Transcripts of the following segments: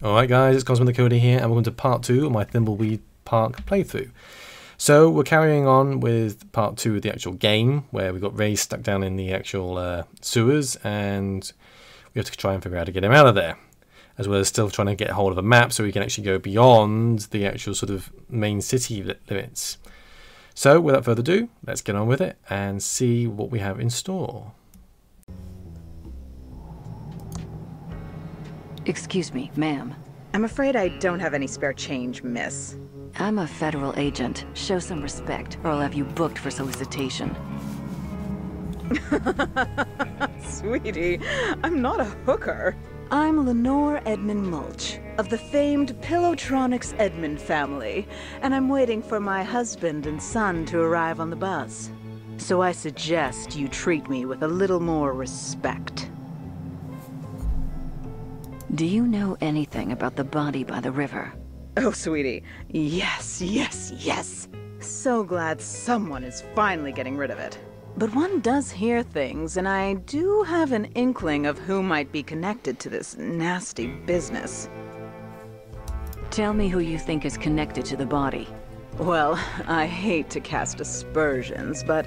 Alright guys, it's cosmoplaysgames here and welcome to part 2 of my Thimbleweed Park playthrough. So we're carrying on with part 2 of the actual game, where we've got Ray stuck down in the actual sewers and we have to try and figure out how to get him out of there. As well as still trying to get hold of a map so we can actually go beyond the actual sort of main city limits. So without further ado, let's get on with it and see what we have in store. Excuse me, ma'am. I'm afraid I don't have any spare change, miss. I'm a federal agent. Show some respect, or I'll have you booked for solicitation. Sweetie, I'm not a hooker. I'm Lenore Edmund Mulch, of the famed Pillotronics Edmund family, and I'm waiting for my husband and son to arrive on the bus. So I suggest you treat me with a little more respect. Do you know anything about the body by the river? Oh, sweetie. Yes, yes, yes. So glad someone is finally getting rid of it. But one does hear things, and I do have an inkling of who might be connected to this nasty business. Tell me who you think is connected to the body. Well, I hate to cast aspersions, but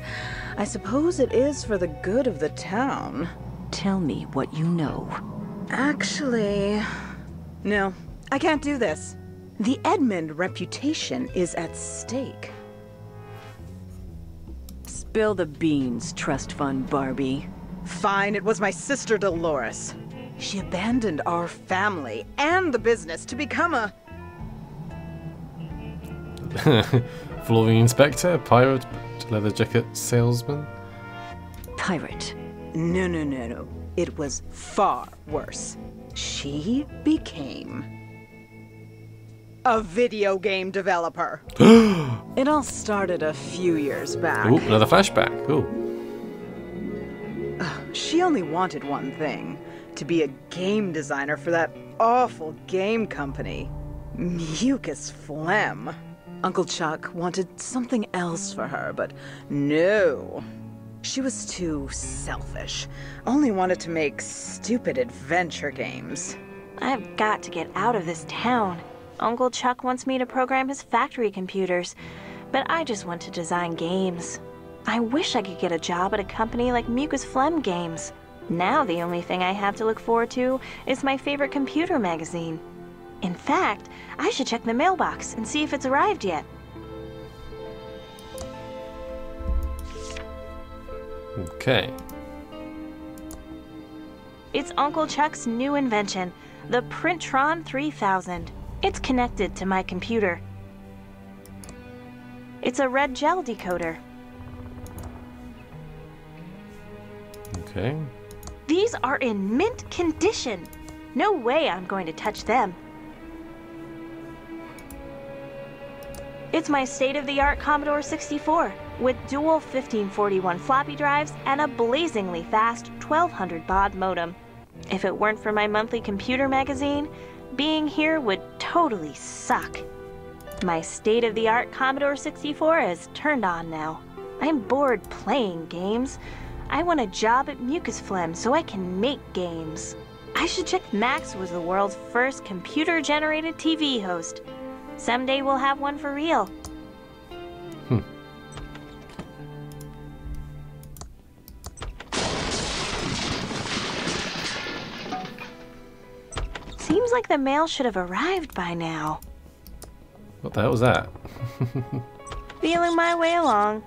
I suppose it is for the good of the town. Tell me what you know. Actually, no, I can't do this. The Edmund reputation is at stake. Spill the beans, trust fund Barbie. Fine, it was my sister Dolores. She abandoned our family and the business to become a... Flooring inspector, pirate, leather jacket salesman. Pirate. No. It was far worse. She became a video game developer. It all started a few years back. Ooh, another flashback. Cool. She only wanted one thing, to be a game designer for that awful game company, Mucus Phlegm. Uncle Chuck wanted something else for her, but no. She was too selfish. Only wanted to make stupid adventure games. I've got to get out of this town. Uncle Chuck wants me to program his factory computers, but I just want to design games. I wish I could get a job at a company like Mucus Phlegm Games. Now the only thing I have to look forward to is my favorite computer magazine. In fact, I should check the mailbox and see if it's arrived yet. Okay. It's Uncle Chuck's new invention, the Printron 3000. It's connected to my computer. It's a red gel decoder. Okay. These are in mint condition. No way I'm going to touch them. It's my state-of-the-art Commodore 64 with dual 1541 floppy drives and a blazingly fast 1200 baud modem. If it weren't for my monthly computer magazine, being here would totally suck. My state-of-the-art Commodore 64 is turned on now. I'm bored playing games. I want a job at Mucus Phlegm so I can make games. I should check Max was the world's first computer-generated TV host. Someday we'll have one for real. Seems like the mail should have arrived by now. What the hell was that? Feeling my way along.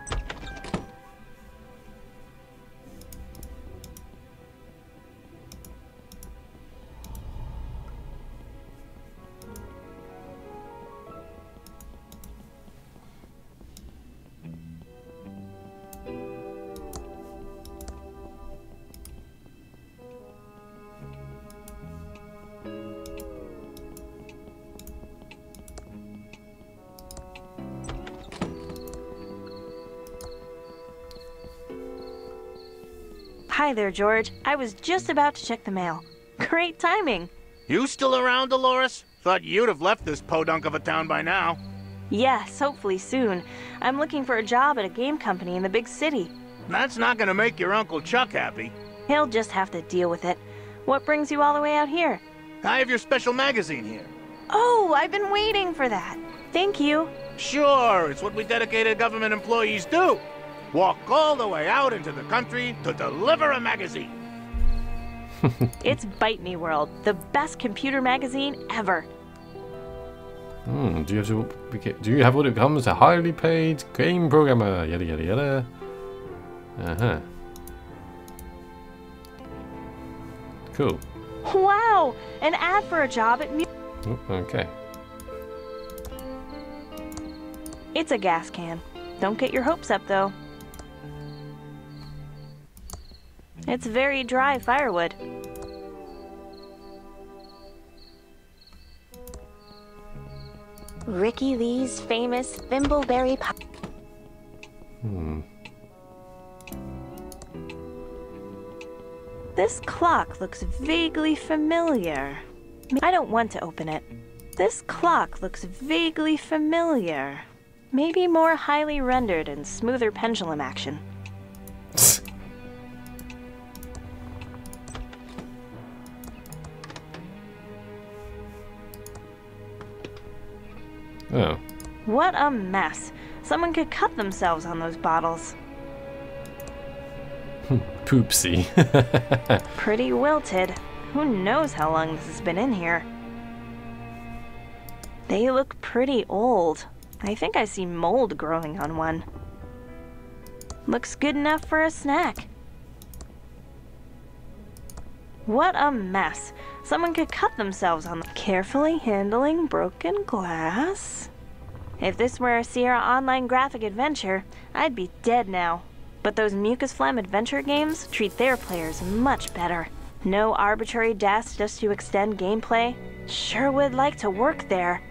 Hi there, George. I was just about to check the mail. Great timing. You still around, Dolores? Thought you'd have left this podunk of a town by now. Yes, hopefully soon. I'm looking for a job at a game company in the big city. That's not gonna make your Uncle Chuck happy. He'll just have to deal with it. What brings you all the way out here? I have your special magazine here. Oh, I've been waiting for that. Thank you. Sure, it's what we dedicated government employees do. Walk all the way out into the country to deliver a magazine. It's Bite Me World, the best computer magazine ever. Do you have what it becomes a highly paid game programmer? Yada yada yada. Uh-huh. Cool. Wow! An ad for a job at Okay. It's a gas can. Don't get your hopes up, though. It's very dry firewood. Ricky Lee's famous Thimbleberry pie. This clock looks vaguely familiar. I don't want to open it. This clock looks vaguely familiar. Maybe more highly rendered and smoother pendulum action. Oh. What a mess. Someone could cut themselves on those bottles. Poopsie. Pretty wilted. Who knows how long this has been in here? They look pretty old. I think I see mold growing on one. Looks good enough for a snack. What a mess. Someone could cut themselves on carefully handling broken glass. If this were a Sierra Online graphic adventure, I'd be dead now. But those Mucus Phlegm adventure games treat their players much better. No arbitrary deaths just to extend gameplay. Sure would like to work there.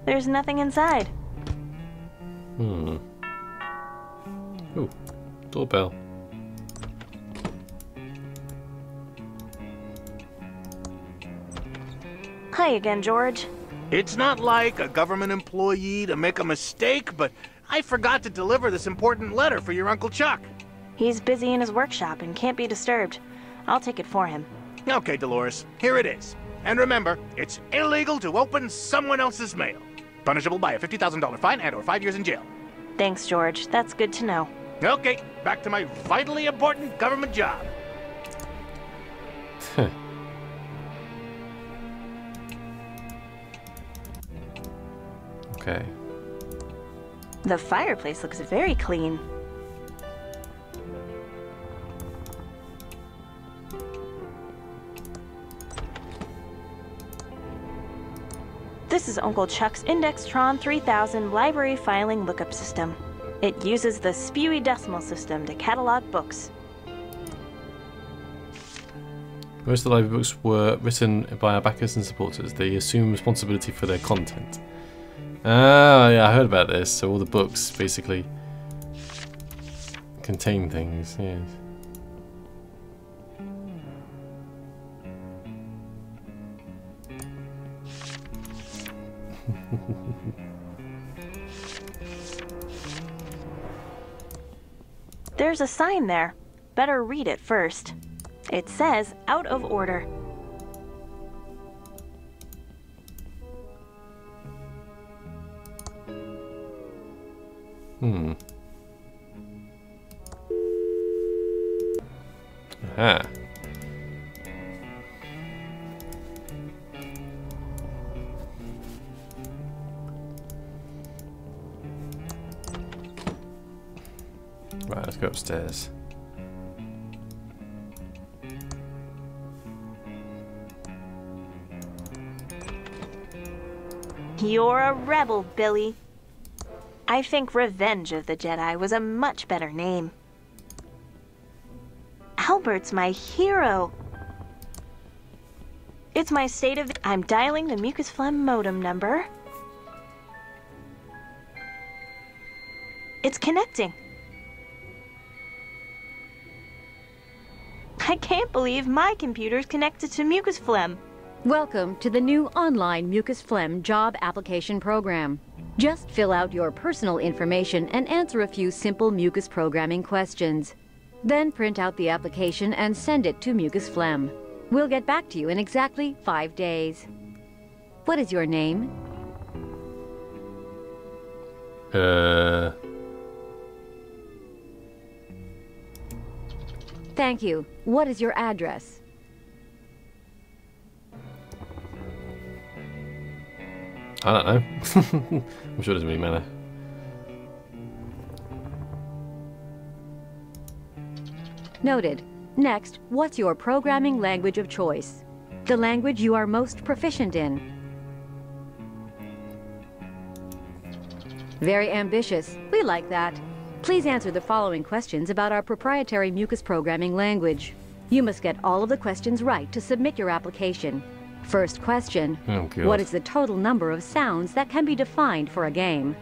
There's nothing inside. Ooh, doorbell. Hi again, George. It's not like a government employee to make a mistake, but I forgot to deliver this important letter for your Uncle Chuck. He's busy in his workshop and can't be disturbed. I'll take it for him. Okay, Dolores, here it is. And remember, it's illegal to open someone else's mail. Punishable by a $50,000 fine and/or 5 years in jail. Thanks, George. That's good to know. Okay, back to my vitally important government job. Okay. The fireplace looks very clean. This is Uncle Chuck's Indextron 3000 library filing lookup system. It uses the Spewy Decimal System to catalog books. Most of the library books were written by our backers and supporters. They assume responsibility for their content. Ah, yeah, I heard about this. So all the books basically contain things, yes. There's a sign there. Better read it first. It says, out of order. Aha. Right, let's go upstairs. You're a rebel, Billy. I think Revenge of the Jedi was a much better name. Albert's my hero. It's my state of... I'm dialing the Mucus Phlegm modem number. It's connecting. I can't believe my computer's connected to Mucus Phlegm. Welcome to the new online Mucus Phlegm job application program. Just fill out your personal information and answer a few simple mucus programming questions. Then print out the application and send it to Mucus Phlegm. We'll get back to you in exactly 5 days. What is your name? Thank you. What is your address? I don't know. I'm sure it doesn't really matter. Noted. Next, what's your programming language of choice? The language you are most proficient in. Very ambitious. We like that. Please answer the following questions about our proprietary Mucus programming language. You must get all of the questions right to submit your application. First question. Oh, God. What is the total number of sounds that can be defined for a game?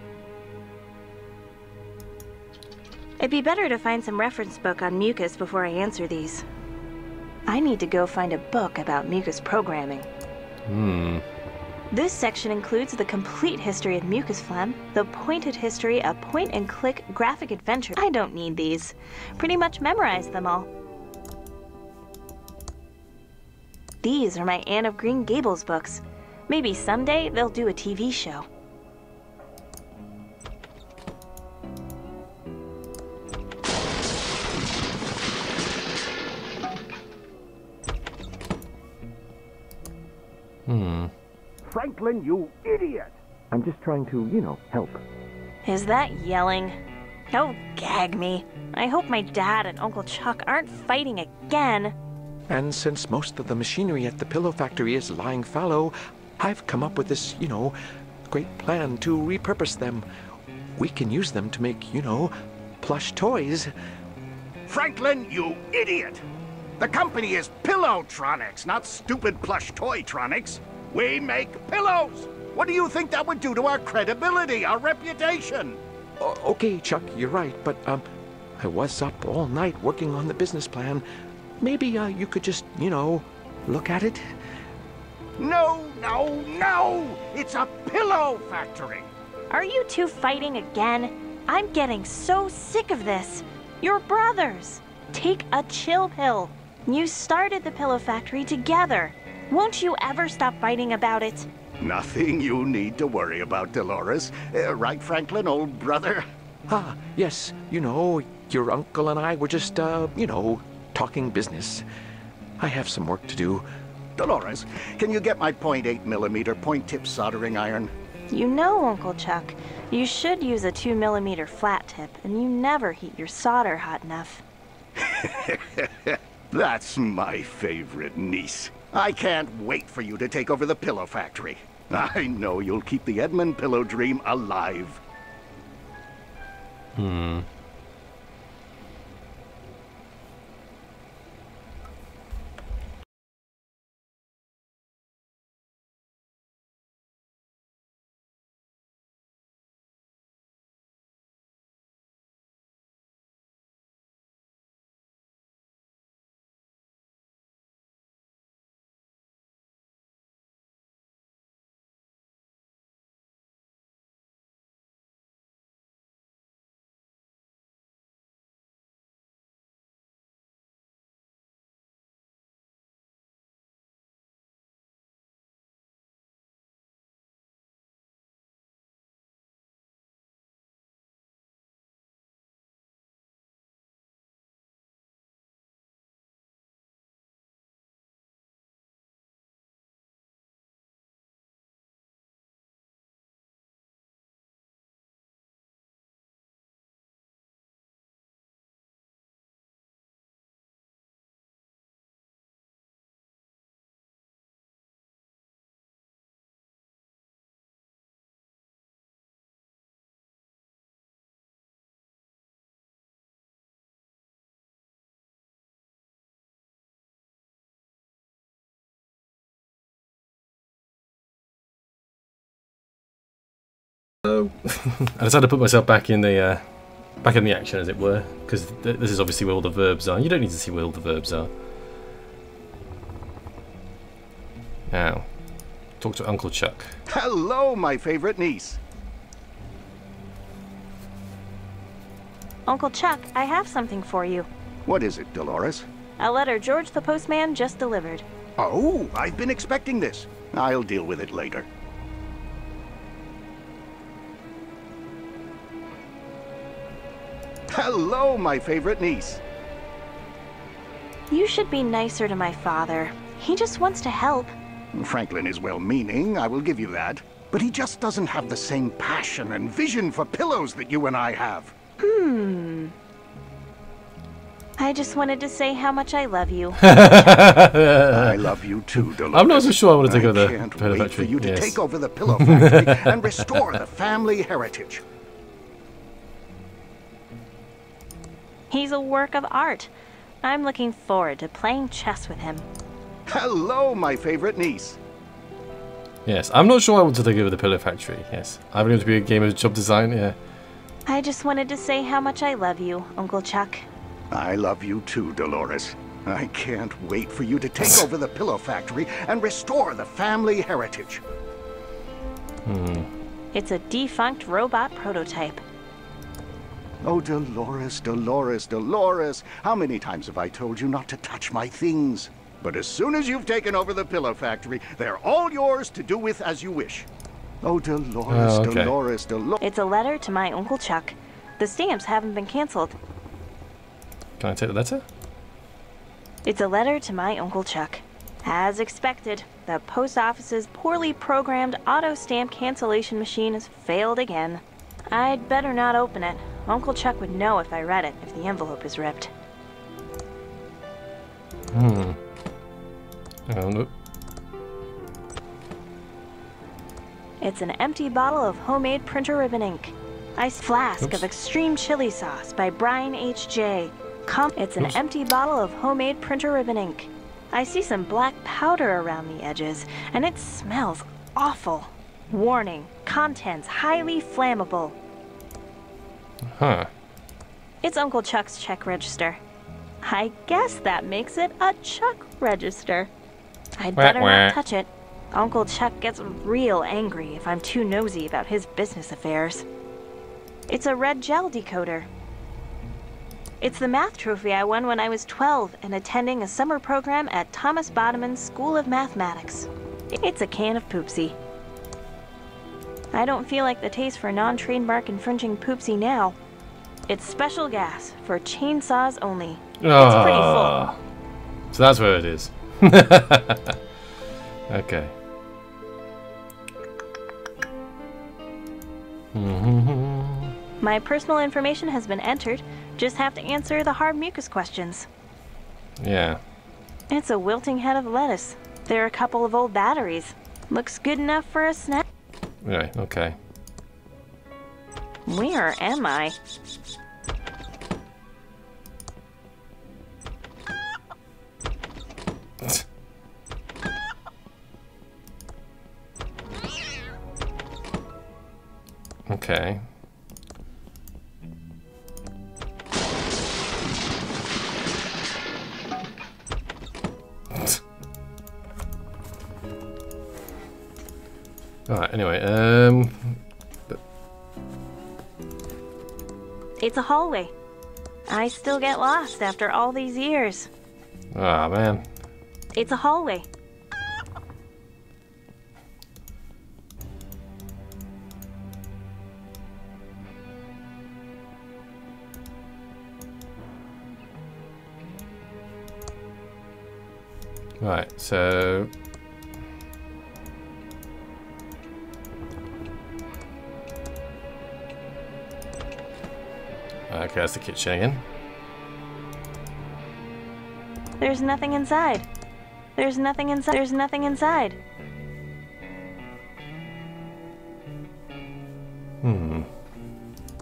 It'd be better to find some reference book on Mucus before I answer these. I need to go find a book about Mucus programming. This section includes the complete history of Mucus Phlegm, the pointed history of point-and-click graphic adventure. I don't need these. Pretty much memorized them all. These are my Anne of Green Gables books. Maybe someday they'll do a TV show. Franklin, you idiot! I'm just trying to, you know, help. Is that yelling? Oh, gag me. I hope my dad and Uncle Chuck aren't fighting again. And since most of the machinery at the pillow factory is lying fallow, I've come up with this, you know, great plan to repurpose them. We can use them to make, you know, plush toys. Franklin, you idiot! The company is Pillowtronics, not stupid plush Toytronics. We make pillows! What do you think that would do to our credibility, our reputation? Okay, Chuck, you're right, but, I was up all night working on the business plan. Maybe, you could just, you know, look at it? No, no, no! It's a pillow factory! Are you two fighting again? I'm getting so sick of this. You're brothers. Take a chill pill. You started the pillow factory together. Won't you ever stop fighting about it? Nothing you need to worry about, Dolores. Right, Franklin, old brother? Ah, yes, you know, your uncle and I were just, you know, talking business. I have some work to do. Dolores, can you get my .8mm point-tip soldering iron? You know, Uncle Chuck, you should use a 2mm flat tip, and you never heat your solder hot enough. That's my favorite niece. I can't wait for you to take over the pillow factory. I know you'll keep the Edmund pillow dream alive. I decided to put myself back in the action, as it were, because this is obviously where all the verbs are. You don't need to see where all the verbs are. Now, talk to Uncle Chuck. Hello, my favorite niece. Uncle Chuck, I have something for you. What is it, Dolores? A letter George the postman just delivered. Oh, I've been expecting this. I'll deal with it later. Hello, my favorite niece. You should be nicer to my father. He just wants to help. Franklin is well-meaning, I will give you that. But he just doesn't have the same passion and vision for pillows that you and I have. I just wanted to say how much I love you. I love you too, Dolores. I'm not so sure I want to take over the I can't pillow wait factory. for you to Yes. take over the pillow factory and restore the family heritage. He's a work of art. I'm looking forward to playing chess with him. Hello, my favorite niece. Yes, I'm not sure I want to take over the pillow factory. Yes, I'm going to be a gamer's job design. Yeah. I just wanted to say how much I love you, Uncle Chuck. I love you too, Dolores. I can't wait for you to take over the pillow factory and restore the family heritage. It's a defunct robot prototype. Oh, Dolores, Dolores, Dolores. How many times have I told you not to touch my things? But as soon as you've taken over the pillow factory, they're all yours to do with as you wish. Oh, Dolores, Oh, okay. Dolores, Dolores. It's a letter to my Uncle Chuck. The stamps haven't been canceled. Can I take the letter? It's a letter to my Uncle Chuck. As expected, the post office's poorly programmed auto stamp cancellation machine has failed again. I'd better not open it. Uncle Chuck would know if I read it if the envelope is ripped. Oh, no. It's an empty bottle of homemade printer ribbon ink. Ice flask Oops. of extreme chili sauce by Brian H.J. It's an Oops. empty bottle of homemade printer ribbon ink. I see some black powder around the edges, and it smells awful. Warning, contents highly flammable. Huh. It's Uncle Chuck's check register. I guess that makes it a Chuck register. I'd better not touch it. Uncle Chuck gets real angry if I'm too nosy about his business affairs. It's a red gel decoder. It's the math trophy I won when I was 12 and attending a summer program at Thomas Bodeman's School of Mathematics. It's a can of Poopsie. I don't feel like the taste for non-trademark infringing Poopsie now. It's special gas for chainsaws only. It's pretty full. So that's where it is. Okay. My personal information has been entered. Just have to answer the hard mucus questions. Yeah. It's a wilting head of lettuce. There are a couple of old batteries. Looks good enough for a snack. Right, okay. Where am I? Okay. Alright, anyway, It's a hallway. I still get lost after all these years. ah, man. It's a hallway. Right, so... Okay, that's the kitchen again. There's nothing inside. There's nothing inside. There's nothing inside.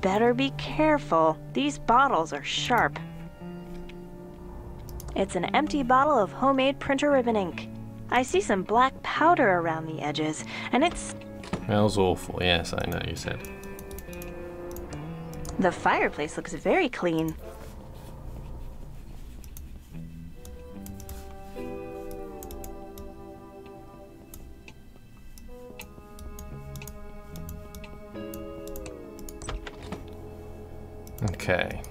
Better be careful. These bottles are sharp. It's an empty bottle of homemade printer ribbon ink. I see some black powder around the edges, and it's... Smells awful. Yes, I know you said. The fireplace looks very clean. Okay.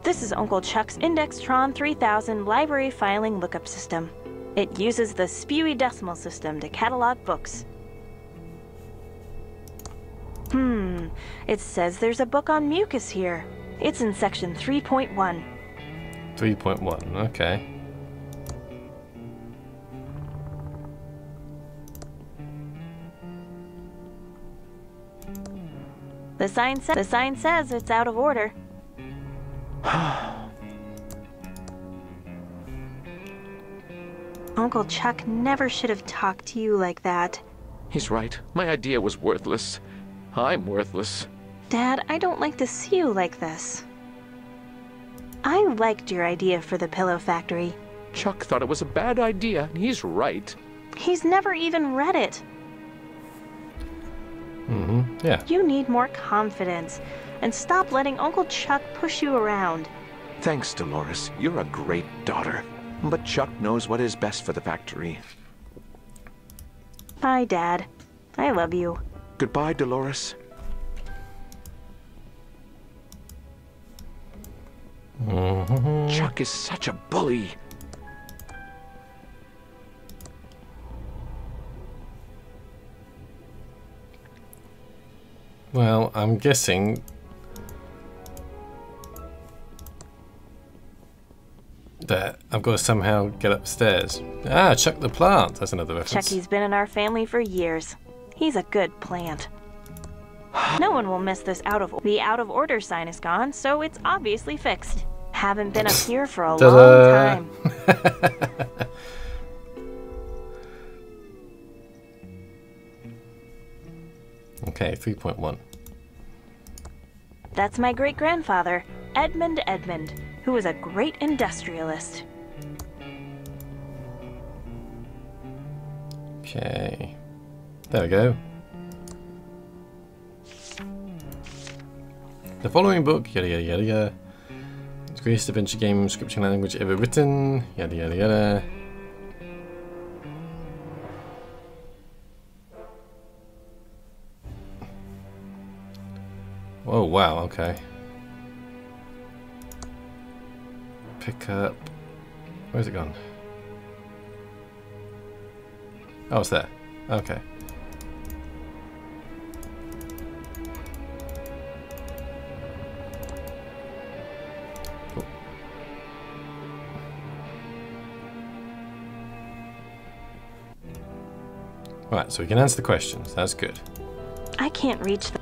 This is Uncle Chuck's Indextron 3000 library filing lookup system. It uses the spewy decimal system to catalog books. It says there's a book on mucus here. It's in section 3.1. 3.1, okay. The sign says it's out of order. Uncle Chuck never should have talked to you like that. He's right. My idea was worthless. I'm worthless. Dad, I don't like to see you like this. I liked your idea for the pillow factory. Chuck thought it was a bad idea, and he's right. He's never even read it. Yeah. You need more confidence, and stop letting Uncle Chuck push you around. Thanks, Dolores. You're a great daughter. But Chuck knows what is best for the factory. Bye, Dad. I love you. Goodbye, Dolores. Chuck is such a bully. Well, I'm guessing that I've got to somehow get upstairs. Ah, Chuck the plant. That's another reference. Chucky's been in our family for years. He's a good plant. No one will miss this the out of order sign is gone, so it's obviously fixed. Haven't been up here for a long time. Okay, 3.1. That's my great-grandfather, Edmund, who was a great industrialist. Okay. There we go. The following book, yada yada yada yada. It's the greatest adventure game scripting language ever written, yada yada yada. Oh wow, okay. Pick up. Where's it gone? Oh, it's there. Okay. Cool. Right, so we can answer the questions. That's good. I can't reach the...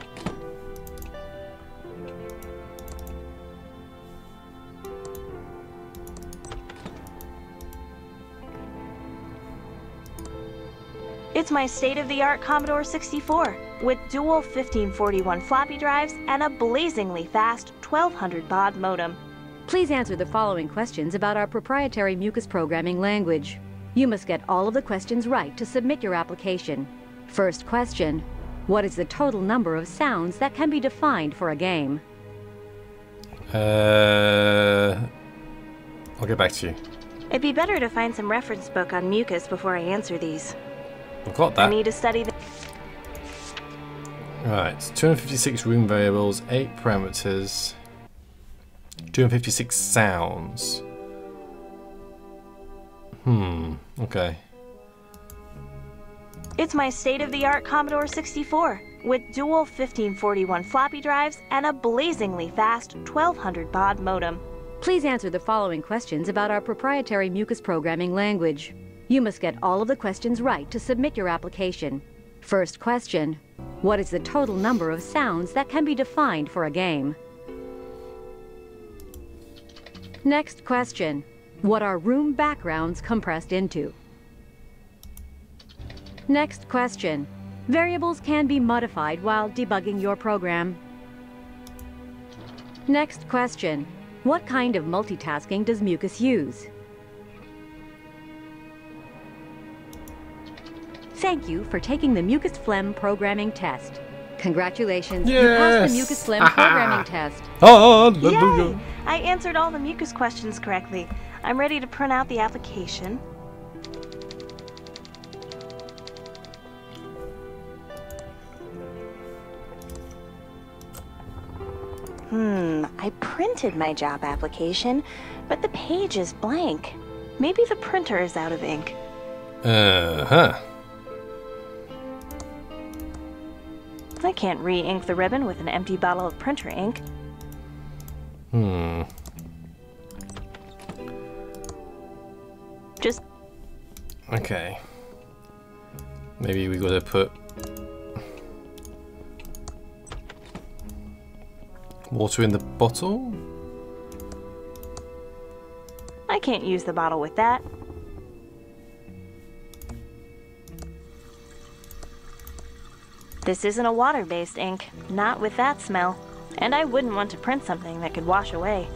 It's my state-of-the-art Commodore 64 with dual 1541 floppy drives and a blazingly fast 1200 baud modem. Please answer the following questions about our proprietary mucus programming language. You must get all of the questions right to submit your application. First question: what is the total number of sounds that can be defined for a game? I'll get back to you. It'd be better to find some reference book on mucus before I answer these. I've got that. I need to study the... Right, 256 room variables, 8 parameters, 256 sounds. Okay. It's my state-of-the-art Commodore 64 with dual 1541 floppy drives and a blazingly fast 1200 baud modem. Please answer the following questions about our proprietary mucus programming language. You must get all of the questions right to submit your application. First question: what is the total number of sounds that can be defined for a game? Next question: what are room backgrounds compressed into? Next question: variables can be modified while debugging your program. Next question: what kind of multitasking does mucus use? Thank you for taking the mucus phlegm programming test. Congratulations, you passed the mucus phlegm programming test. Hallelujah. Yay! I answered all the mucus questions correctly. I'm ready to print out the application. I printed my job application, but the page is blank. Maybe the printer is out of ink. Uh-huh. I can't re-ink the ribbon with an empty bottle of printer ink. Just... Okay. Maybe we gotta put water in the bottle? I can't use the bottle with that. This isn't a water-based ink, not with that smell. And I wouldn't want to print something that could wash away.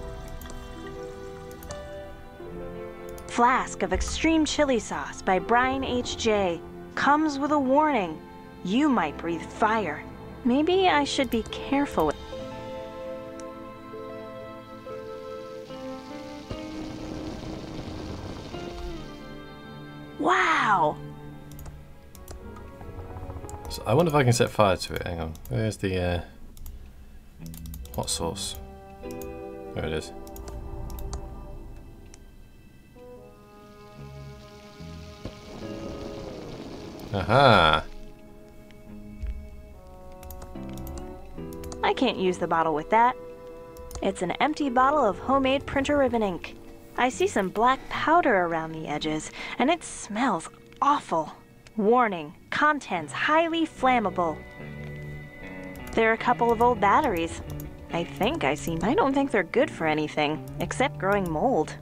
Flask of Extreme Chili Sauce by Brian H.J. comes with a warning. You might breathe fire. Maybe I should be careful with... Wow! So I wonder if I can set fire to it. Hang on. Where's the hot sauce? There it is. Aha! I can't use the bottle with that. It's an empty bottle of homemade printer ribbon ink. I see some black powder around the edges, and it smells awful. Warning, contents highly flammable. There are a couple of old batteries. I don't think they're good for anything, except growing mold.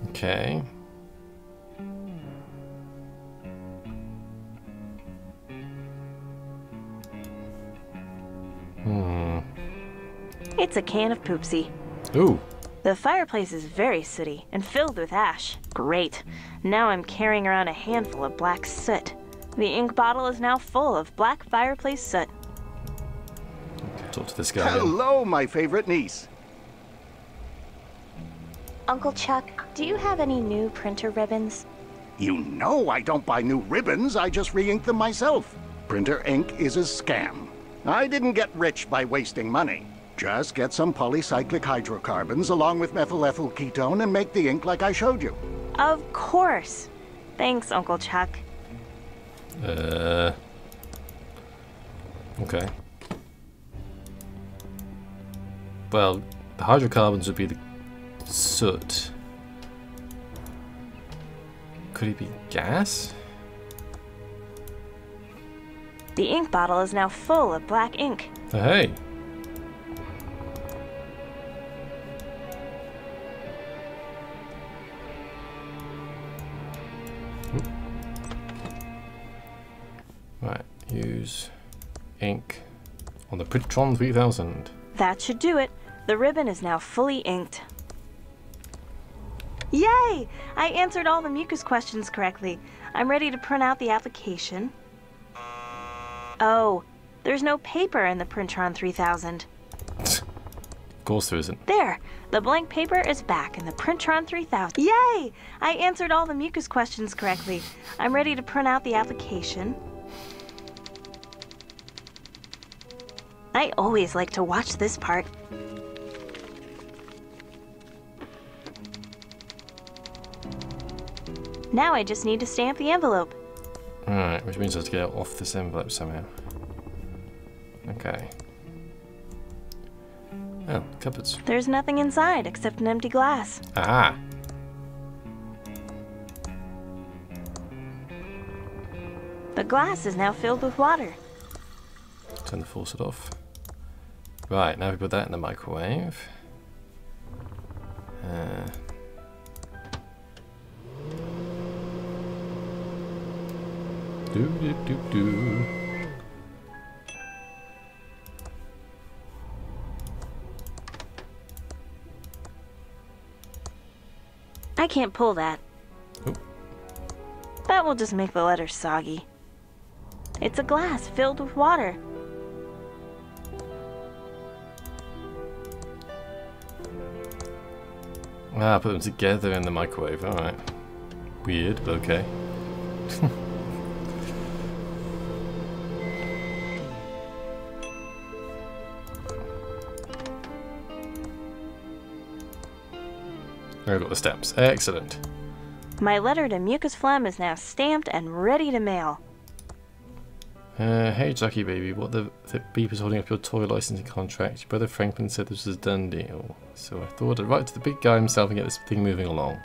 Okay. It's a can of poopsie. Ooh. The fireplace is very sooty and filled with ash. Great. Now I'm carrying around a handful of black soot. The ink bottle is now full of black fireplace soot. Talk to this guy. Hello, my favorite niece. Uncle Chuck, do you have any new printer ribbons? You know I don't buy new ribbons, I just re-ink them myself. Printer ink is a scam. I didn't get rich by wasting money. Just get some polycyclic hydrocarbons along with methyl ethyl ketone and make the ink like I showed you. Of course. Thanks, Uncle Chuck. Okay. Well, the hydrocarbons would be the soot. Could it be gas? The ink bottle is now full of black ink. Oh, hey. Right, use ink on the Printron 3000. That should do it. The ribbon is now fully inked. Yay! I answered all the mucus questions correctly. I'm ready to print out the application. Oh, there's no paper in the Printron 3000. Of course there isn't. There! The blank paper is back in the Printron 3000. Yay! I answered all the mucus questions correctly. I'm ready to print out the application. I always like to watch this part. Now I just need to stamp the envelope. Alright, which means I have to get it off this envelope somehow. Okay. Oh, cupboards. There's nothing inside except an empty glass. Ah! The glass is now filled with water. Turn the faucet off. Right, now we put that in the microwave. Do. I can't pull that. Oop. That will just make the letters soggy. It's a glass filled with water. Ah, put them together in the microwave. Alright. Weird, but okay. I've got the steps. Excellent. My letter to Mucus Phlegm is now stamped and ready to mail. Hey Jackie baby, what the beep is holding up your toy licensing contract. Your brother Franklin said this was a done deal. So I thought I'd write to the big guy himself and get this thing moving along.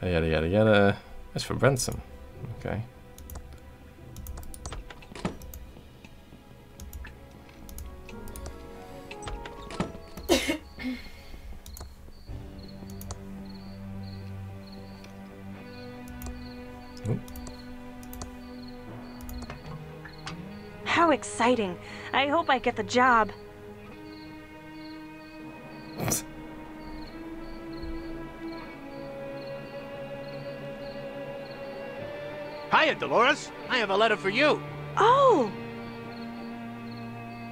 Yada yada yada. That's for ransom. Okay. How exciting! I hope I get the job. Hiya, Dolores. I have a letter for you. Oh!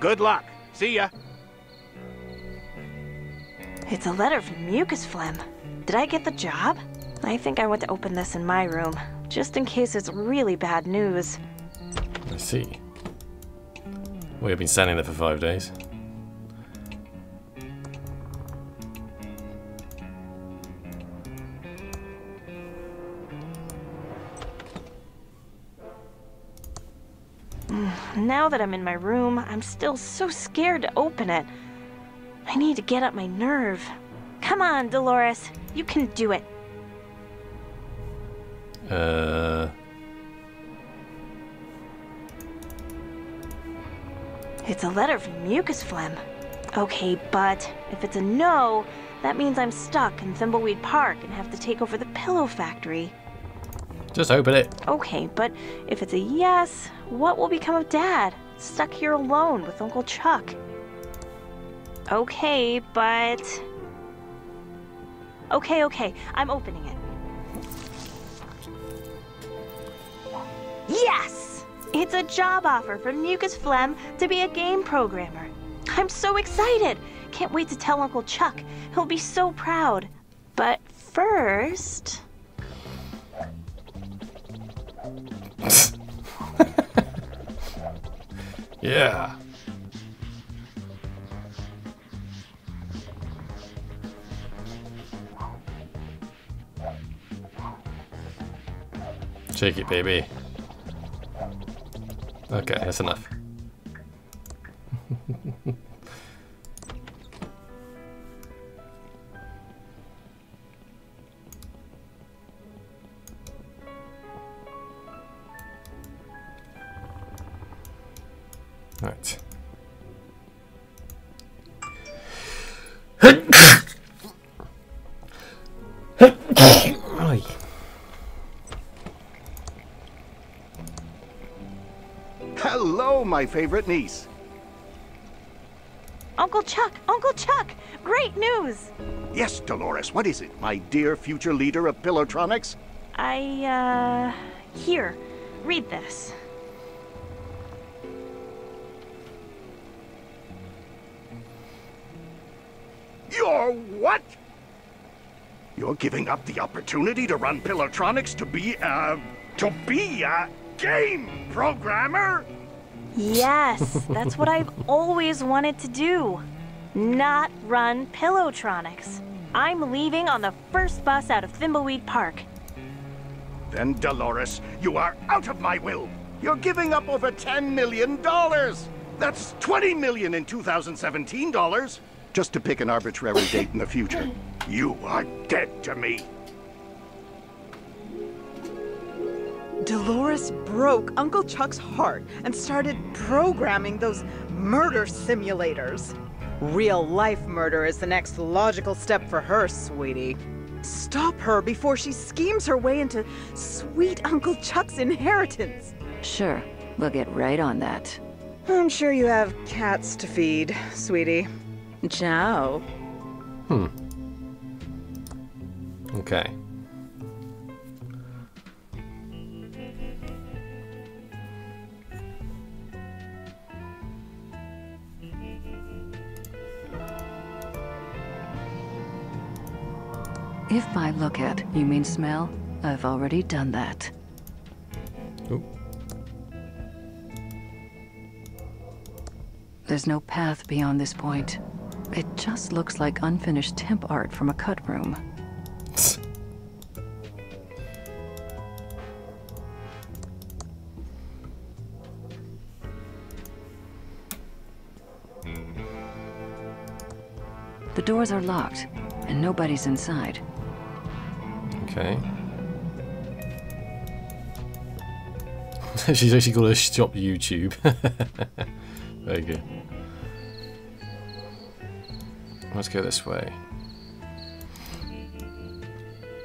Good luck. See ya. It's a letter from Mucus Phlegm. Did I get the job? I think I want to open this in my room, just in case it's really bad news. I see. We have been standing there for 5 days. Now that I'm in my room, I'm still so scared to open it. I need to get up my nerve. Come on, Dolores. You can do it. It's a letter from Mucus Phlegm. Okay, but if it's a no, that means I'm stuck in Thimbleweed Park and have to take over the pillow factory. Just open it. Okay, but if it's a yes, what will become of Dad? Stuck here alone with Uncle Chuck. Okay, but... Okay, I'm opening it. Yes! It's a job offer from Mucus Phlegm to be a game programmer. I'm so excited! Can't wait to tell Uncle Chuck. He'll be so proud. But first... Yeah. Shake it, baby. Okay, that's enough. Right. Right. Hello, my favorite niece. Uncle Chuck! Great news! Yes, Dolores, what is it, my dear future leader of Pillowtronics? Here, read this. You're what? You're giving up the opportunity to run Pillowtronics to be a game programmer? Yes, that's what I've always wanted to do. Not run Pillowtronics. I'm leaving on the first bus out of Thimbleweed Park. Then, Dolores, you are out of my will. You're giving up over $10 million. That's $20 million in 2017 dollars. Just to pick an arbitrary date in the future. You are dead to me. Dolores broke Uncle Chuck's heart and started programming those murder simulators. Real-life murder is the next logical step for her, sweetie. Stop her before she schemes her way into sweet Uncle Chuck's inheritance. Sure, we'll get right on that. I'm sure you have cats to feed, sweetie. Ciao. Okay. If by look at you mean smell, I've already done that. Oop. There's no path beyond this point. It just looks like unfinished temp art from a cut room. The doors are locked, and nobody's inside. Okay. She's actually got to stop YouTube. Very good. Let's go this way.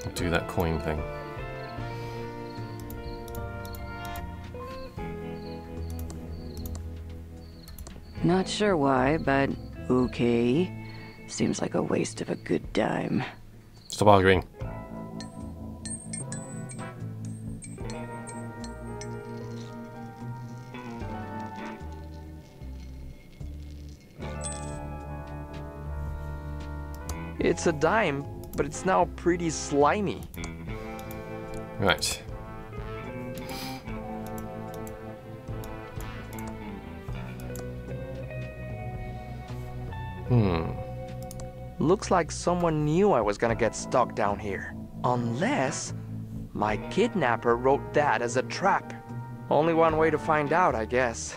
I'll do that coin thing. Not sure why, but okay. Seems like a waste of a good dime. Stop arguing. It's a dime, but it's now pretty slimy. Right. Looks like someone knew I was gonna get stuck down here. Unless my kidnapper wrote that as a trap. Only one way to find out, I guess.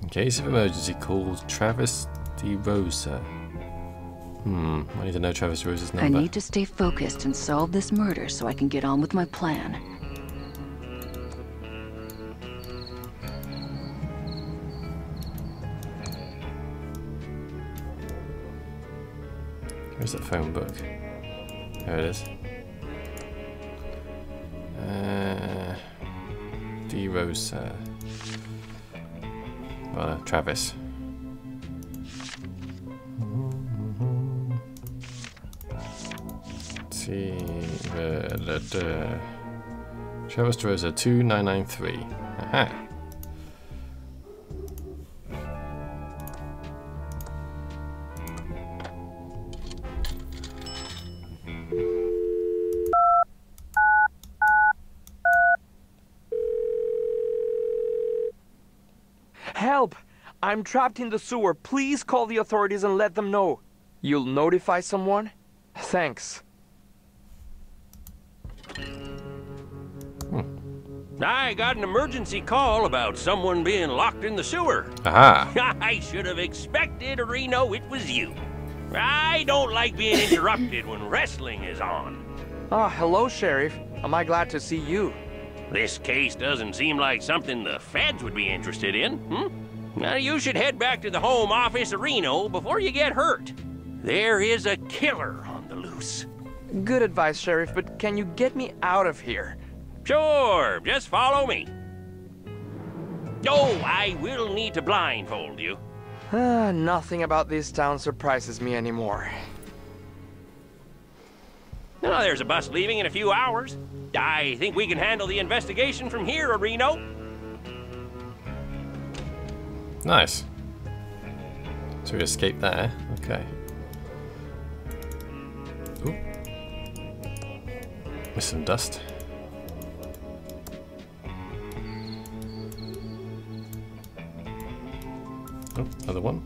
In case of emergency, call Travis DeRosa. I need to know Travis DeRosa's I number. need to stay focused and solve this murder so I can get on with my plan. Where's that phone book? There it is. DeRosa. Travis. Travis DeRosa 2993. Aha. Help! I'm trapped in the sewer. Please call the authorities and let them know. You'll notify someone? Thanks. I got an emergency call about someone being locked in the sewer. Aha. I should have expected, Reno, it was you. I don't like being interrupted when wrestling is on. Ah, hello, Sheriff. Am I glad to see you? This case doesn't seem like something the feds would be interested in, Now, you should head back to the home office of Reno before you get hurt. There is a killer on the loose. Good advice, Sheriff, but can you get me out of here? Sure, just follow me. Oh, I will need to blindfold you. Nothing about this town surprises me anymore. Oh, there's a bus leaving in a few hours. I think we can handle the investigation from here, Reno. Nice. So we escaped there. Okay. Ooh. Missed some dust. Oh, another one.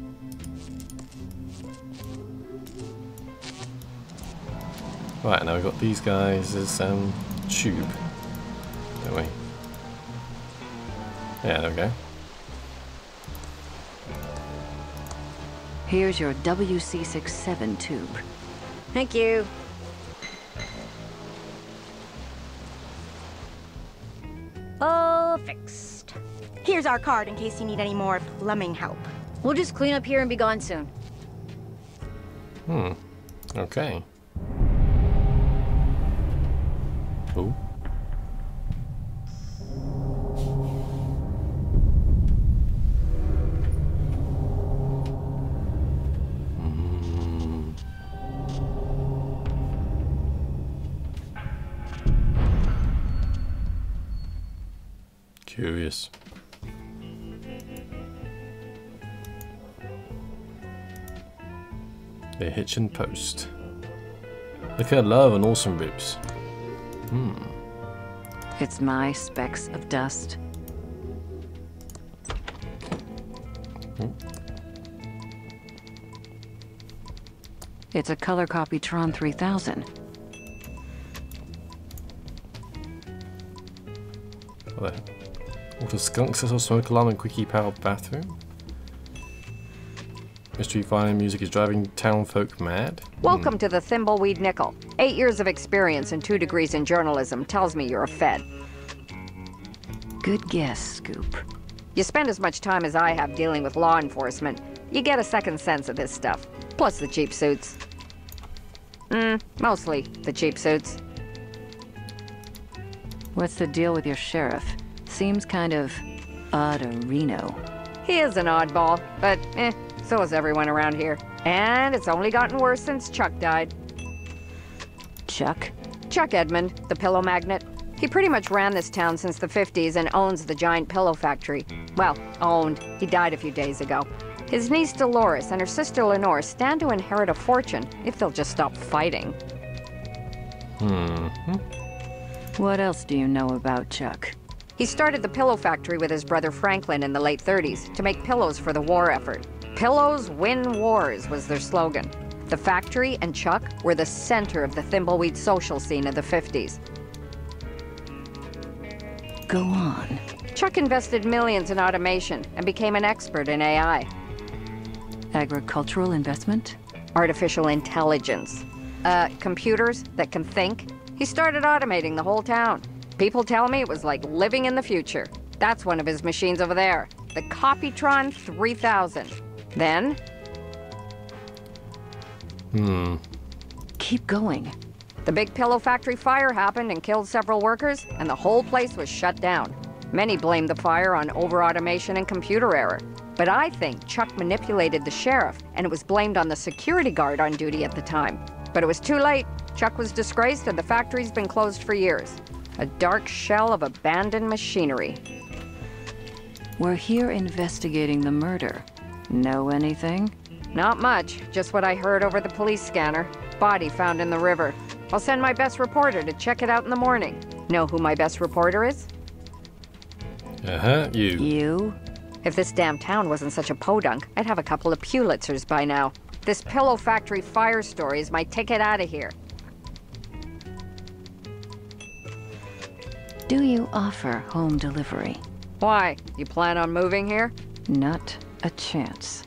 Right, now we've got these guys as tube, don't we? Yeah, there we go. Here's your WC67 tube. Thank you. All fixed. Here's our card in case you need any more plumbing help. We'll just clean up here and be gone soon. Okay. Ooh. Curious. The hitch and post. Look at love and awesome ribs. It's my specks of dust. It's a color copy Tron 3000. What a skunk says or smoke alarm and quickie powered bathroom. Mystery violin music is driving townfolk mad. Welcome to the Thimbleweed Nickel. 8 years of experience and 2 degrees in journalism tells me you're a Fed. Good guess, Scoop. You spend as much time as I have dealing with law enforcement, you get a second sense of this stuff. Plus the cheap suits. Mostly the cheap suits. What's the deal with your sheriff? Seems kind of odd-a-reno. He is an oddball, but so is everyone around here. And it's only gotten worse since Chuck died. Chuck? Chuck Edmund, the pillow magnate. He pretty much ran this town since the 50s and owns the giant pillow factory. Well, owned. He died a few days ago. His niece Dolores and her sister Lenore stand to inherit a fortune if they'll just stop fighting. What else do you know about Chuck? He started the pillow factory with his brother Franklin in the late 30s to make pillows for the war effort. Pillows win wars was their slogan. The factory and Chuck were the center of the Thimbleweed social scene of the 50s. Go on. Chuck invested millions in automation and became an expert in AI. Agricultural investment? Artificial intelligence. Computers that can think. He started automating the whole town. People tell me it was like living in the future. That's one of his machines over there, the Copytron 3000. Then... Keep going. The big pillow factory fire happened and killed several workers, and the whole place was shut down. Many blamed the fire on over-automation and computer error. But I think Chuck manipulated the sheriff, and it was blamed on the security guard on duty at the time. But it was too late. Chuck was disgraced, and the factory's been closed for years. A dark shell of abandoned machinery. We're here investigating the murder. Know anything? Not much. Just what I heard over the police scanner. Body found in the river. I'll send my best reporter to check it out in the morning. Know who my best reporter is? You. You? If this damn town wasn't such a podunk, I'd have a couple of Pulitzers by now. This pillow factory fire story is my ticket out of here. Do you offer home delivery? Why? You plan on moving here? Not a chance.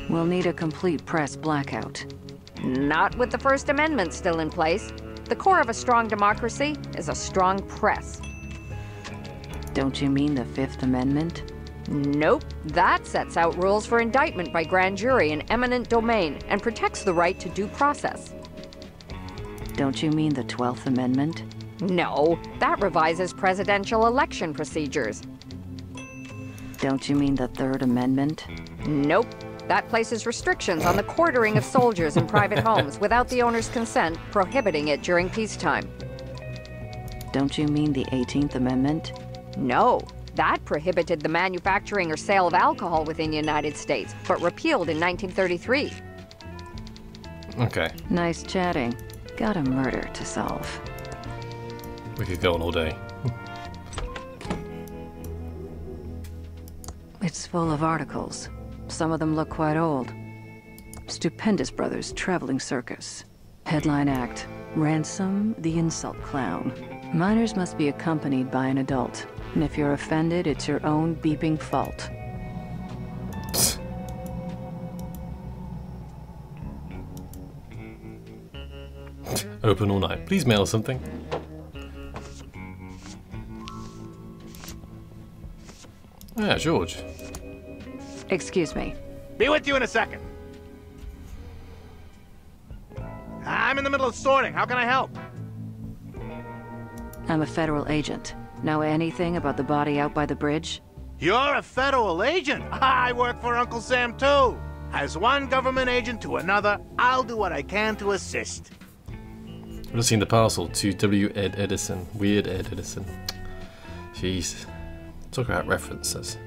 We'll need a complete press blackout. Not with the First Amendment still in place. The core of a strong democracy is a strong press. Don't you mean the Fifth Amendment? Nope. That sets out rules for indictment by grand jury in eminent domain and protects the right to due process. Don't you mean the 12th Amendment? No. That revises presidential election procedures. Don't you mean the Third Amendment? Nope. That places restrictions on the quartering of soldiers in private homes without the owner's consent, prohibiting it during peacetime. Don't you mean the 18th Amendment? No. That prohibited the manufacturing or sale of alcohol within the United States, but repealed in 1933. Okay. Nice chatting. Got a murder to solve. We could go on all day. It's full of articles. Some of them look quite old. Stupendous Brothers Traveling Circus. Headline act, Ransom the Insult Clown. Minors must be accompanied by an adult. And if you're offended, it's your own beeping fault. Open all night. Please mail something. Yeah, George. Excuse me. Be with you in a second. I'm in the middle of sorting. How can I help? I'm a federal agent. Know anything about the body out by the bridge? You're a federal agent. I work for Uncle Sam, too. As one government agent to another, I'll do what I can to assist. I've just seen the parcel to W. Ed Edison. Weird Ed Edison. Jeez. Talk about references.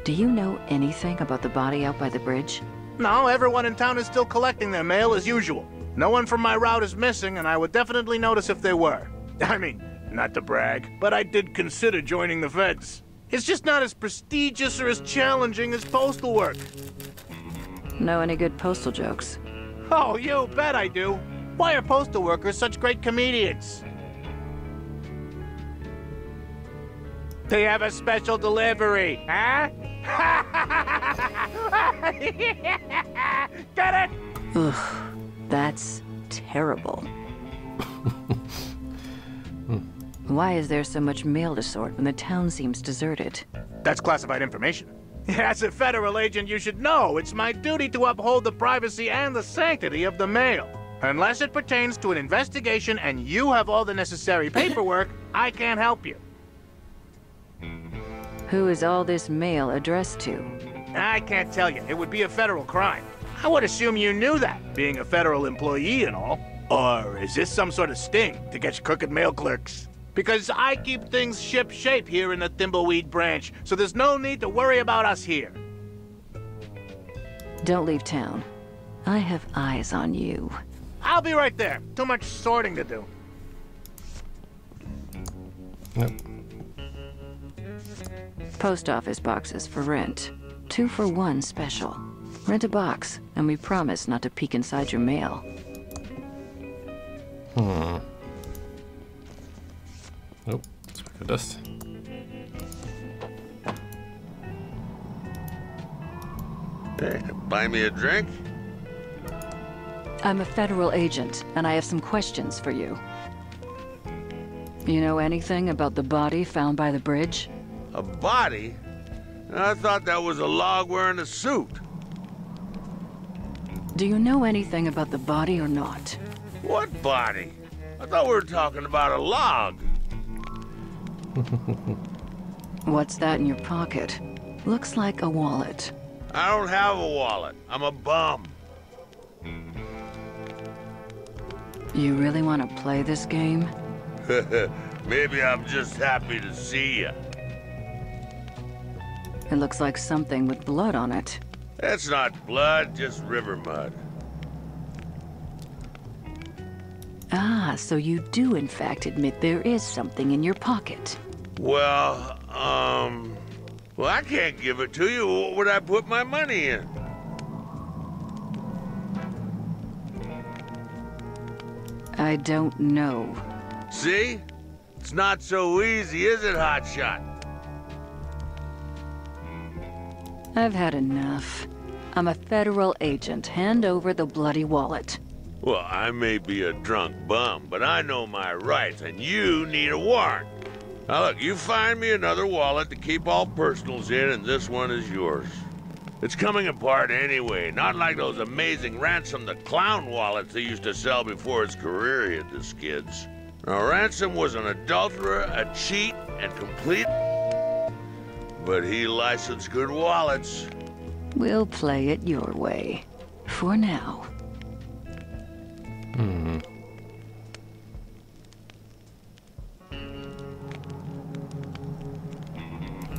Do you know anything about the body out by the bridge? No, everyone in town is still collecting their mail as usual. No one from my route is missing, and I would definitely notice if they were. I mean, not to brag, but I did consider joining the feds. It's just not as prestigious or as challenging as postal work. Know any good postal jokes? Oh, you bet I do. Why are postal workers such great comedians? They have a special delivery, huh? Get it? Ugh, that's terrible. Why is there so much mail to sort when the town seems deserted? That's classified information. As a federal agent, you should know it's my duty to uphold the privacy and the sanctity of the mail. Unless it pertains to an investigation and you have all the necessary paperwork, I can't help you. Who is all this mail addressed to? I can't tell you. It would be a federal crime. I would assume you knew that, being a federal employee and all. Or is this some sort of sting to get crooked mail clerks? Because I keep things ship-shape here in the Thimbleweed branch, so there's no need to worry about us here. Don't leave town. I have eyes on you. I'll be right there. Too much sorting to do. Nope. Post office boxes for rent. 2 for 1 special. Rent a box, and we promise not to peek inside your mail. Nope. Let's pick the dust. Hey, buy me a drink? I'm a federal agent, and I have some questions for you. You know anything about the body found by the bridge? A body? I thought that was a log wearing a suit. Do you know anything about the body or not? What body? I thought we were talking about a log. What's that in your pocket? Looks like a wallet. I don't have a wallet. I'm a bum. You really want to play this game? Maybe I'm just happy to see you. It looks like something with blood on it. That's not blood, just river mud. Ah, so you do in fact admit there is something in your pocket. Well, I can't give it to you. What would I put my money in? I don't know. See? It's not so easy, is it, Hotshot? I've had enough. I'm a federal agent. Hand over the bloody wallet. Well, I may be a drunk bum, but I know my rights, and you need a warrant. Now look, you find me another wallet to keep all personals in, and this one is yours. It's coming apart anyway, not like those amazing Ransom the Clown wallets they used to sell before his career hit the skids. Now, Ransom was an adulterer, a cheat, and complete... but he licensed good wallets. We'll play it your way. For now.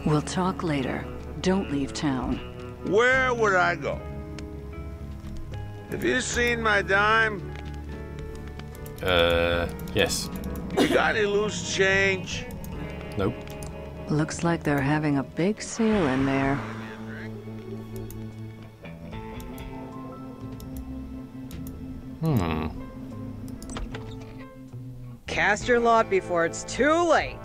We'll talk later. Don't leave town. Where would I go? Have you seen my dime? Yes. You got any loose change? Nope. Looks like they're having a big sale in there. Cast your lot before it's too late.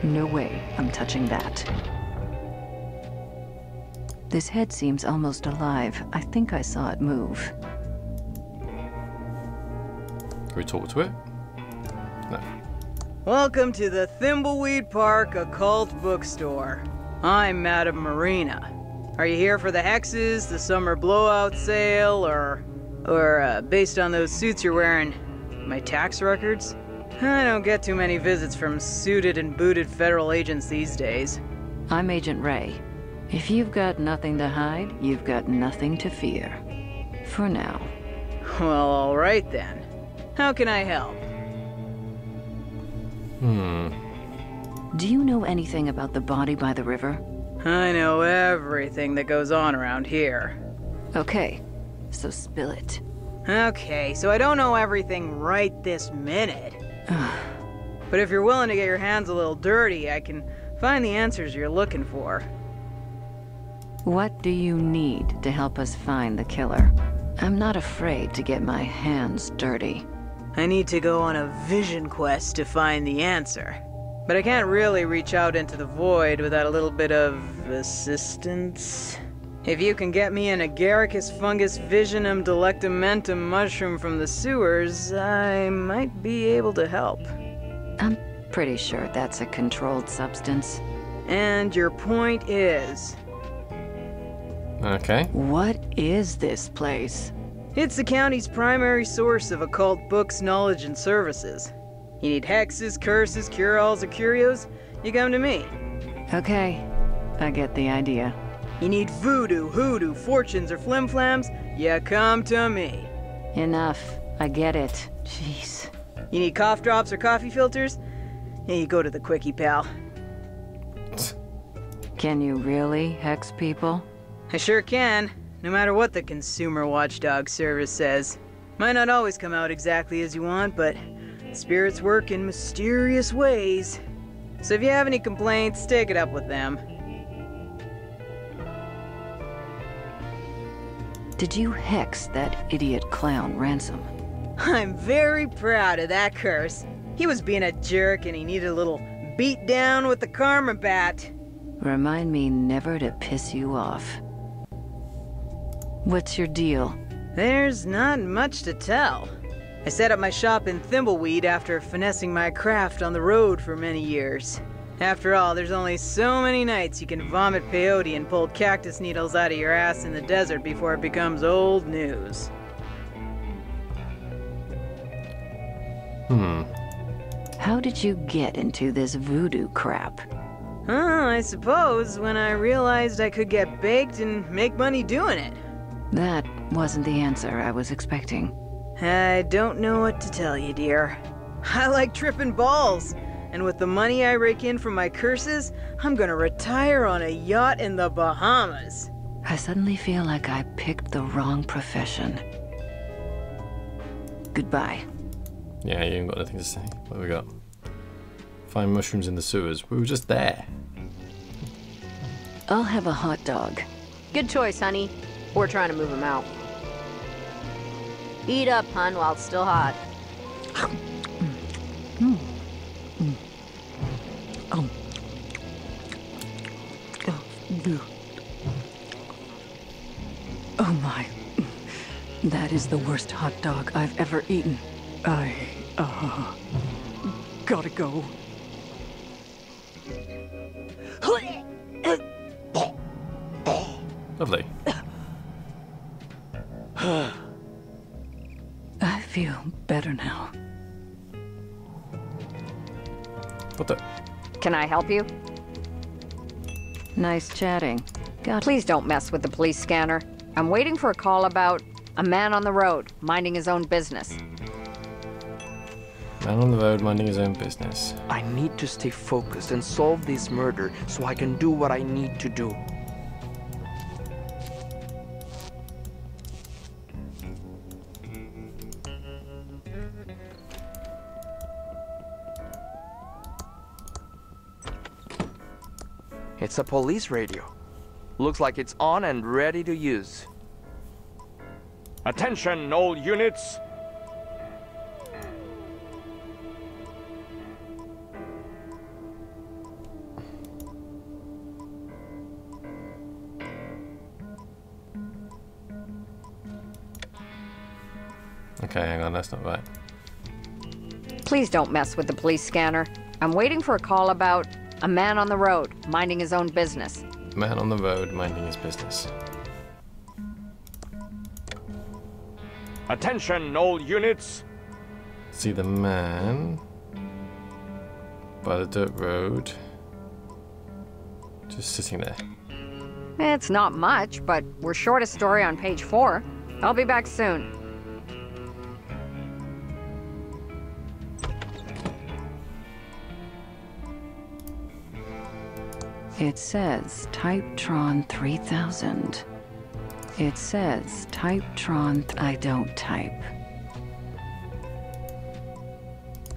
No way I'm touching that. This head seems almost alive. I think I saw it move. Can we talk to it? No. Welcome to the Thimbleweed Park Occult Bookstore. I'm Madame Marina. Are you here for the hexes, the summer blowout sale, or based on those suits you're wearing, my tax records? I don't get too many visits from suited and booted federal agents these days. I'm Agent Ray. If you've got nothing to hide, you've got nothing to fear. For now. Well, all right then. How can I help? Do you know anything about the body by the river? I know everything that goes on around here. Okay, so spill it. Okay, so I don't know everything right this minute. But if you're willing to get your hands a little dirty, I can find the answers you're looking for. What do you need to help us find the killer? I'm not afraid to get my hands dirty. I need to go on a vision quest to find the answer. But I can't really reach out into the void without a little bit of assistance. If you can get me an agaricus fungus visionum delectamentum mushroom from the sewers, I might be able to help. I'm pretty sure that's a controlled substance. And your point is? Okay. What is this place? It's the county's primary source of occult books, knowledge, and services. You need hexes, curses, cure-alls, or curios? You come to me. Okay, I get the idea. You need voodoo, hoodoo, fortunes, or flim-flams? You come to me. Enough. I get it. Jeez. You need cough drops or coffee filters? Yeah, you go to the quickie, pal. Can you really hex people? I sure can, no matter what the consumer watchdog service says. Might not always come out exactly as you want, but spirits work in mysterious ways. So if you have any complaints, take it up with them. Did you hex that idiot clown Ransom? I'm very proud of that curse. He was being a jerk and he needed a little beat down with the karma bat. Remind me never to piss you off. What's your deal? There's not much to tell. I set up my shop in Thimbleweed after finessing my craft on the road for many years. After all, there's only so many nights you can vomit peyote and pull cactus needles out of your ass in the desert before it becomes old news. How did you get into this voodoo crap? I suppose when I realized I could get baked and make money doing it. That wasn't the answer I was expecting. I don't know what to tell you, dear. I like tripping balls, and with the money I rake in from my curses, I'm gonna retire on a yacht in the Bahamas. I suddenly feel like I picked the wrong profession. Goodbye. Yeah, you ain't got nothing to say. What have we got? Find mushrooms in the sewers. We were just there. I'll have a hot dog. Good choice, honey. We're trying to move him out. Eat up, hun, while it's still hot. Oh my. That is the worst hot dog I've ever eaten. I, gotta go. Lovely. I feel better now. What the? Can I help you? Nice chatting. Please don't mess with the police scanner. I'm waiting for a call about a man on the road, minding his own business. Man on the road, minding his own business. I need to stay focused and solve this murder so I can do what I need to do. It's a police radio. Looks like it's on and ready to use. Attention, all units! Okay, hang on, that's not right. Please don't mess with the police scanner. I'm waiting for a call about a man on the road, minding his own business. Man on the road, minding his business. Attention, all units! See the man by the dirt road, just sitting there. It's not much, but we're short a story on page 4. I'll be back soon. It says Typetron 3000. It says Typetron. I don't type.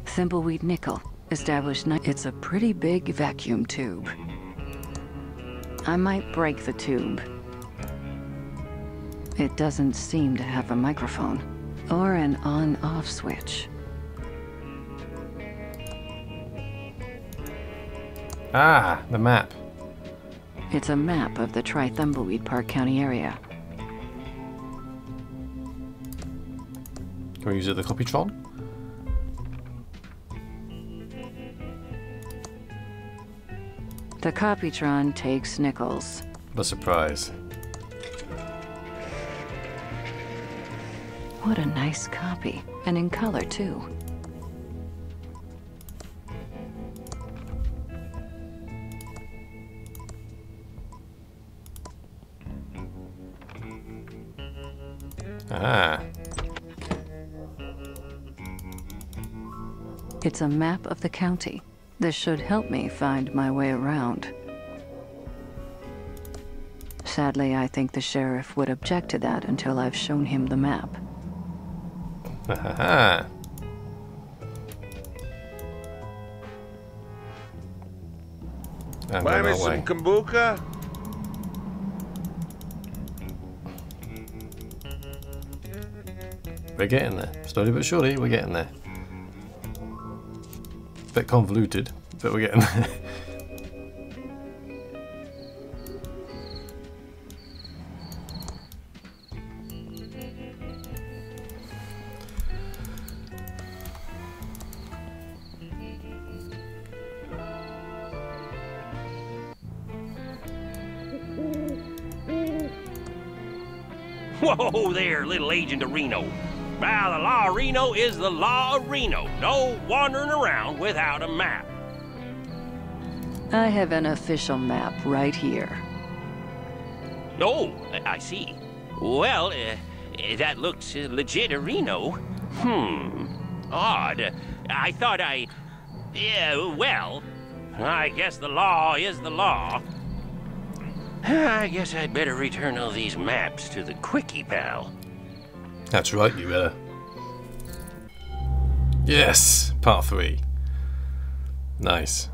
Thimbleweed nickel. Established. It's a pretty big vacuum tube. I might break the tube. It doesn't seem to have a microphone or an on-off switch. Ah, the map. It's a map of the Thimbleweed Park County area. Can we use it the Copytron? The Copytron takes nickels. What a surprise. What a nice copy. And in color, too. Ah. It's a map of the county. This should help me find my way around. Sadly, I think the sheriff would object to that until I've shown him the map. Ha. Buy me some kombucha? We're getting there. Slowly but surely, we're getting there. Bit convoluted, but we're getting there. Whoa there, little Agent of Reno. Now, the law of Reno is the law of Reno. No wandering around without a map. I have an official map right here. Oh, I see. Well, that looks legit a Reno. Odd. I thought yeah, well, I guess the law is the law. I guess I'd better return all these maps to the Quickie Pal. That's right, you better. Yes! Part 3. Nice.